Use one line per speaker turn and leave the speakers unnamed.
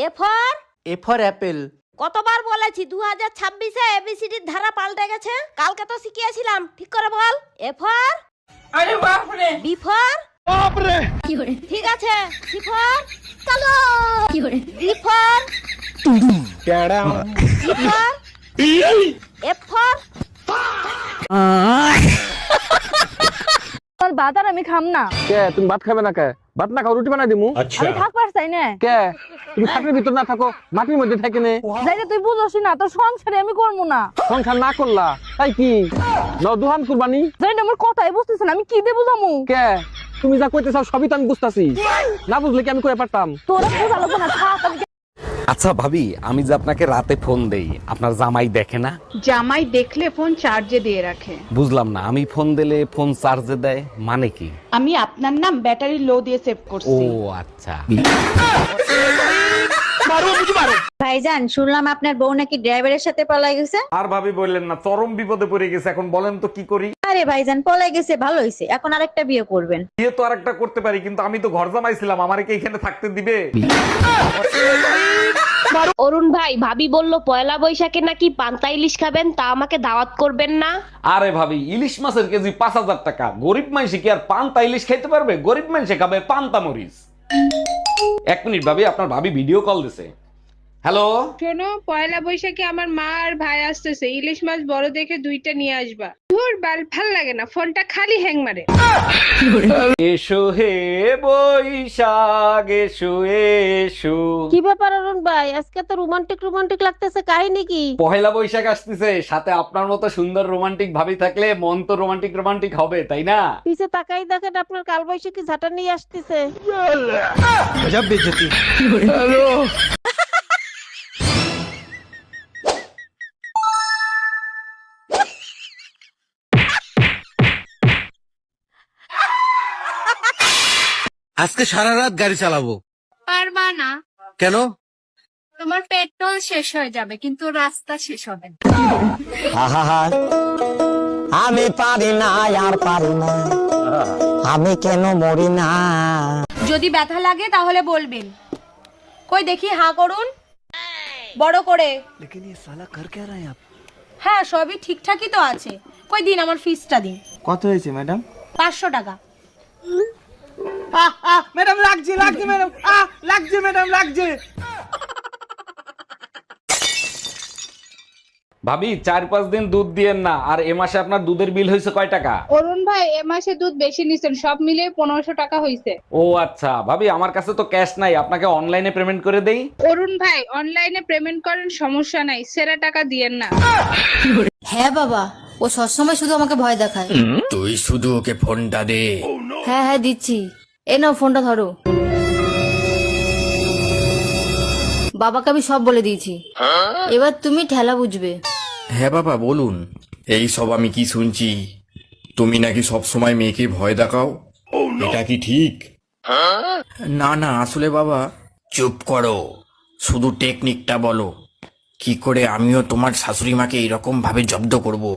A for
A for Apple.
কতবার বলেছি 2026-এ এবিসিডির ধারা পাল্টে গেছে। কালকে তো শিখিয়েছিলাম, ঠিক করে বল। এ ফর
আরে বাপ রে।
বি ফর
বাপ রে।
ঠিক আছে। সি ফর চলো। ডি ফর
ট্যাড়া।
ই ফর এফ ফর
ভাত আর আমি খাম না।
কে তুমি ভাত খাবে না? কে ভাত না খাও রুটি বানাই দিমু।
আমি থাকবার চাই না।
কে তুমি খাটের ভিতর না থাকো মাটির মধ্যে থাকে নে।
যাইতে তুই বুঝছিস না, তোর সংসারে আমি করবো না।
সংসার না করলা তাই কি দুহান কুরবানি?
যাই না, আমার কথাই বুঝতেছ না, আমি কি দেবো জামু?
কে তুমি যা কইতে চাও সবই তো আমি বুঝতাছি, না বুঝলে কি আমি করে পারতাম?
তোরা বোঝা লাগবে না, থাক।
আচ্ছা ভাবি, আমি যে আপনাকে রাতে ফোন দেই আপনার জামাই দেখে না?
জামাই দেখলে ফোন চার্জে দিয়ে রাখে।
বুঝলাম না, আমি ফোন দিলে ফোন চার্জে দেয় মানে কি?
আমি আপনার নাম ব্যাটারি লো দিয়ে সেভ
ও
করছি।
আচ্ছা।
ভাইজান, শুনলাম আপনার বউ নাকি ড্রাইভারের সাথে পলাই গেছে।
আর ভাবি বললেন না, চরম বিপদে পড়ে গেছে। এখন বলেন তো কি করি?
আরে ভাইজান, পলাই গেছে ভালো হয়েছে, এখন আরেকটা বিয়ে করবেন।
বিয়ে তো আরেকটা করতে পারি, কিন্তু আমি তো ঘর জামাইছিলাম, আমারে কি এখানে থাকতে দিবে?
অরুণ ভাই, ভাবি বললো পয়লা বৈশাখে নাকি পান্তা ইলিশ খাবেন, তা আমাকে দাওয়াত করবেন না?
আরে ভাবি, ইলিশ মাছের কেজি 5,000 টাকা। গরিব মানুষে কি আর পান্তা ইলিশ খাইতে পারবে? গরিব মানুষে খাবে পান্তা মরিচ। এক মিনিট ভাবি, আপনার ভাবি ভিডিও কল দিছে। হ্যালো।
শোনো, পয়লা বৈশাখে আমার মা আর ভাই আসতেছে, ইলিশ মাছ বড় দেখে 2টা নিয়ে আসবা। ধুর বাল, ভাল লাগে না, ফোনটা খালি হ্যাং মারে।
এসো হে বৈশাখ এসো এসো।
কি ব্যাপার অরুণ ভাই, আজকে তো রোমান্টিক রোমান্টিক লাগতেছে, কাহিনী কি?
পহেলা বৈশাখ আসতেছে, সাথে আপনার মতো সুন্দর রোমান্টিক ভাবি থাকলে মন তো রোমান্টিক রোমান্টিক হবে, তাই না?
পিছে তাকাই দেখেন, আপনার কালবৈশাখী ঝাঁটা নিয়ে আসতেছে।
গজব বেইজ্জতি। আজকে সারা রাত গাড়ি চালাবো।
পারবা না?
কেন?
তোমার পেট্রোল শেষ হয়ে যাবে, কিন্তু রাস্তা শেষ হবে না।
আমি পারি না আর পারি না, আমি কেন মরি না।
যদি ব্যথা লাগে তাহলে বলবেন। কই দেখি, হা করুন বড় করে।
लेकिन ये साला कर क्या रहे हैं आप?
হ্যাঁ, সবই ঠিকঠাকই তো আছে। কই দিন, আমার ফিসটা দিন।
কত হয়েছে ম্যাডাম?
500 টাকা।
ম্যাডাম লাগছে লাগছে ম্যাডাম, লাগছে ম্যাডাম লাগছে।
ভাবি, 4-5 দিন দুধ দিয়েন না। আর এ মাসে আপনার দুধের বিল হয়েছে কয় টাকা?
অরুণ ভাই, এ মাসে দুধ বেশি নিছেন, সব মিলে 1500 টাকা হইছে।
ও আচ্ছা। ভাবি, আমার কাছে তো ক্যাশ নাই, আপনাকে অনলাইনে পেমেন্ট করে দেই?
অরুণ ভাই, অনলাইনে পেমেন্ট করেন, সমস্যা নাই, সেরা টাকা দিয়েন না।
হ্যাঁ বাবা, ও সবসময় শুধু আমাকে ভয় দেখায়।
তুই শুধু ওকে ফোনটা দে।
হ্যাঁ হ্যাঁ দিচ্ছি, এ নাও ফোনটা ধরো। বাবাকে আমি সব বলে দিয়েছি, এবার তুমি ঠেলা বুঝবে।
হ্যাঁ বাবা বলুন। এই সব আমি কি শুনছি, তুমি নাকি সব সময় মেয়েকে ভয় দেখাও, এটা কি ঠিক? না না, আসলে বাবা। চুপ করো, শুধু টেকনিকটা বলো, কি করে আমিও তোমার শাশুড়ি মাকে এরকম ভাবে জব্দ করবো।